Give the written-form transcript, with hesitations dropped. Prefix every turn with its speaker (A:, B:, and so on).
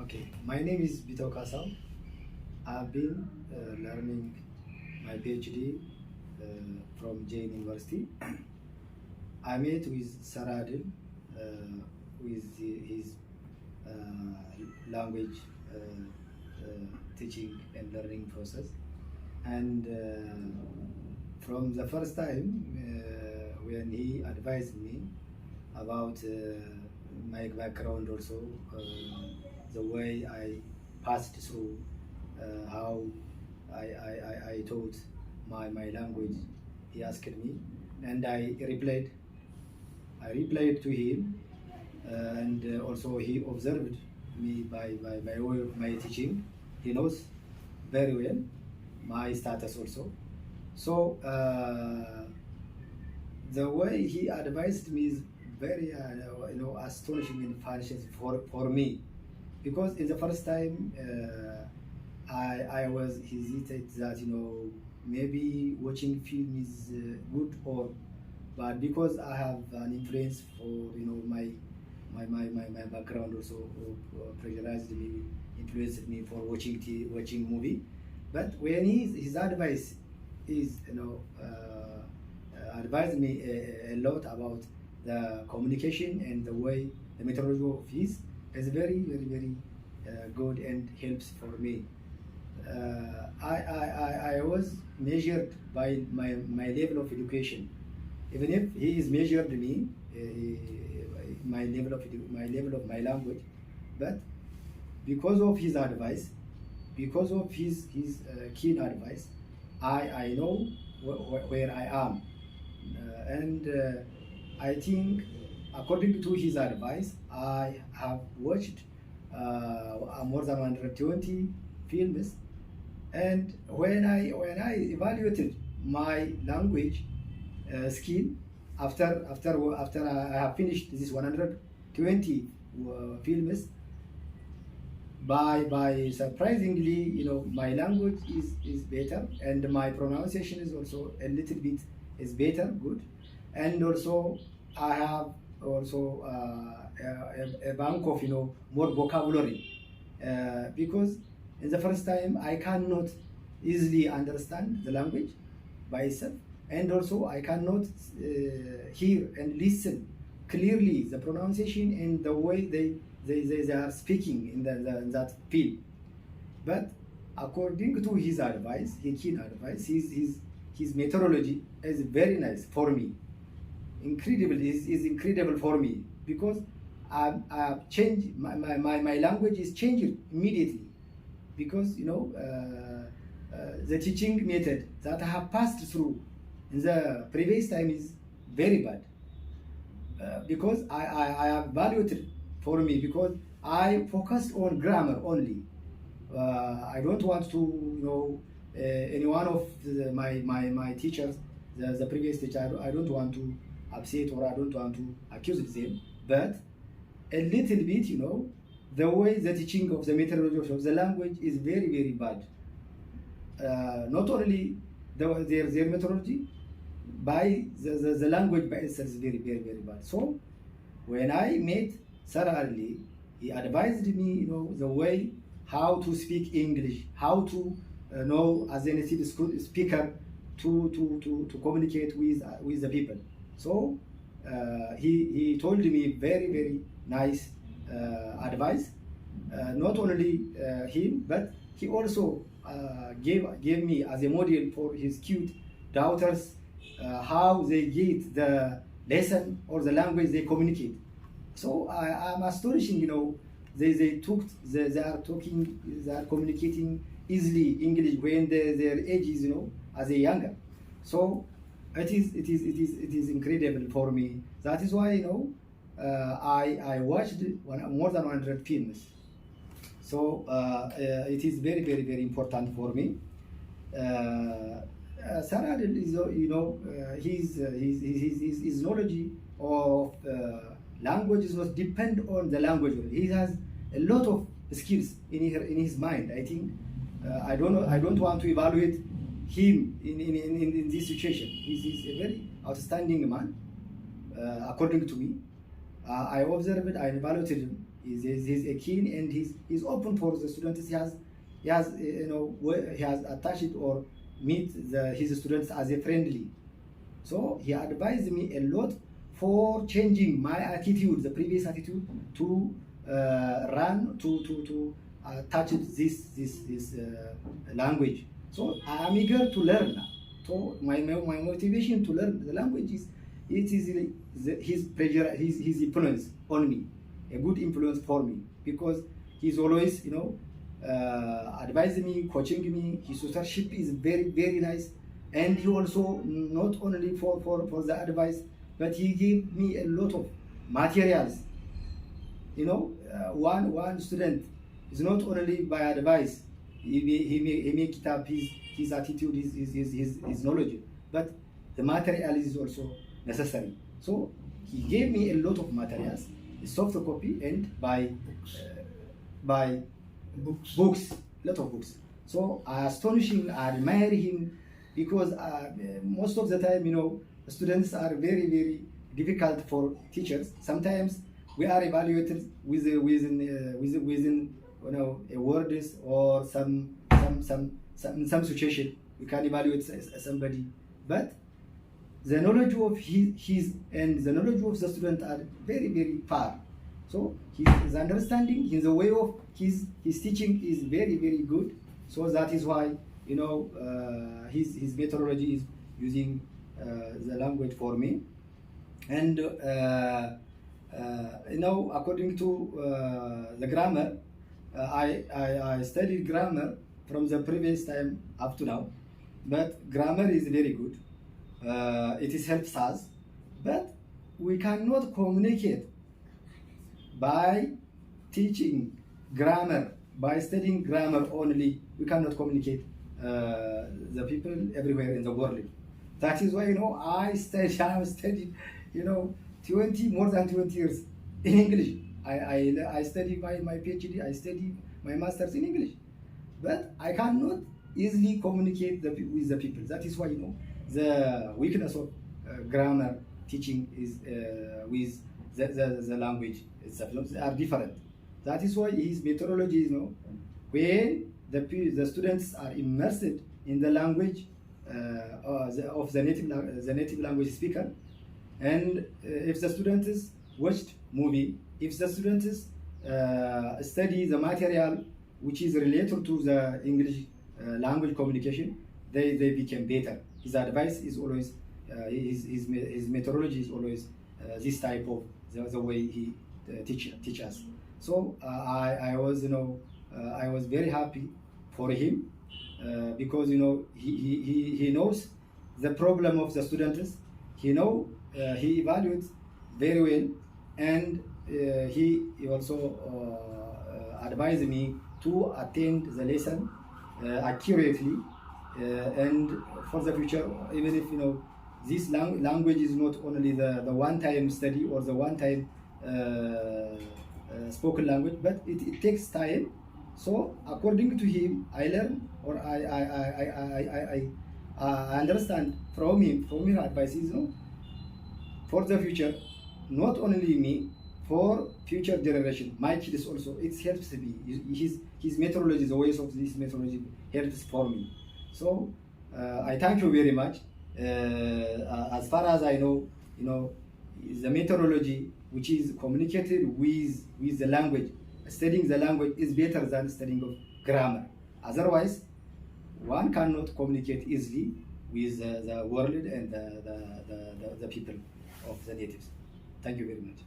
A: Okay, my name is Bitew Kassaw. I've been learning my Ph.D. From Jain University. I met with Saradil with his uh, language teaching and learning process. And from the first time when he advised me about my background also, the way I passed through, how I taught my language. He asked me, and I replied to him, and also he observed me by way of my teaching. He knows very well my status also. So the way he advised me is very astonishing and fascinating for me, because in the first time I was hesitant that maybe watching film is good or bad, because I have an influence for my background also pressurized me, influenced me for watching movie. But when his advice is advised me a lot about the communication and the way the methodology of his is very good and helps for me. I was measured by my level of education, even if he is measured me my level of my language, but because of his advice, because of his keen advice, I know where I am, and I think according to his advice, I have watched more than 120 films, and when I evaluated my language skill after I have finished this 120 films, by surprisingly, my language is better, and my pronunciation is also a little bit is better, good, and also I have also a bank of more vocabulary, because in the first time I cannot easily understand the language by itself, and also I cannot hear and listen clearly the pronunciation and the way they are speaking in that field. But according to his advice, his keen advice, his methodology is very nice for me. Incredible is incredible for me, because I've changed my language is changed immediately, because the teaching method that I have passed through in the previous time is very bad, because I have evaluated for me, because I focused on grammar only. I don't want to any one of my teachers, the previous teacher, I don't want to upset or I don't want to accuse them, but a little bit, the way the teaching of the methodology of the language is very bad. Not only their methodology, by the language by itself is very bad. So when I met Sarah early, he advised me, the way how to speak English, how to know as a native speaker to communicate with the people. So he told me very nice advice. Not only him, but he also gave me as a model for his cute daughters how they get the lesson or the language they communicate. So I'm astonishing, they are communicating easily English when their age is as a younger. So it is incredible for me. That is why I watched more than 100 films. So it is very important for me. Sarah is his knowledge of language is not depend on the language. He has a lot of skills in his mind. I think I don't want to evaluate him in this situation. He's a very outstanding man, according to me. I observed, I evaluated He's a keen, and he's open for the students. He has he has attached or meet his students as a friendly. So he advised me a lot for changing my attitude, the previous attitude, to touch this language. So I am eager to learn now. So my motivation to learn the language is his influence on me, a good influence for me, because he's always advising me, coaching me. His tutorship is very nice, and he also not only for the advice, but he gave me a lot of materials. One student is not only by advice, he make it up his attitude, his knowledge, but the material is also necessary. So he gave me a lot of materials, a soft copy, and by books, lot of books. So I astonish him, I admire him, because most of the time, students are very difficult for teachers. Sometimes we are evaluated within a words or some situation. We can evaluate somebody, but the knowledge of his and the knowledge of the student are very far. So his understanding, his way of his teaching is very good. So that is why his methodology is using the language for me. And according to the grammar, I studied grammar from the previous time up to now, but grammar is very good. It helps us, but we cannot communicate by teaching grammar, by studying grammar only. We cannot communicate the people everywhere in the world. That is why I studied more than 20 years in English. I studied my Ph.D. I studied my master's in English, but I cannot easily communicate with the people. That is why the weakness of grammar teaching is with the language itself. They are different. That is why his methodology when the students are immersed in the language of the native language speaker, and if the students watched movie, if the students study the material which is related to the English language communication, they become better. His advice is always, his methodology is always this type of the way he teach us. So I was very happy for him, because he knows the problem of the students. He evaluates very well, and he also advised me to attend the lesson accurately, and for the future, even if this language is not only the one-time study or the one-time spoken language, but it takes time. So according to him, I learn, or I understand from him, advices, for the future, not only me, for future generation, my kids also. It helps me. His methodology, the ways of this methodology helps for me. So I thank you very much. As far as I know, the methodology which is communicated with the language, studying the language is better than studying of grammar. Otherwise, one cannot communicate easily with the world and the people of the natives. Thank you very much.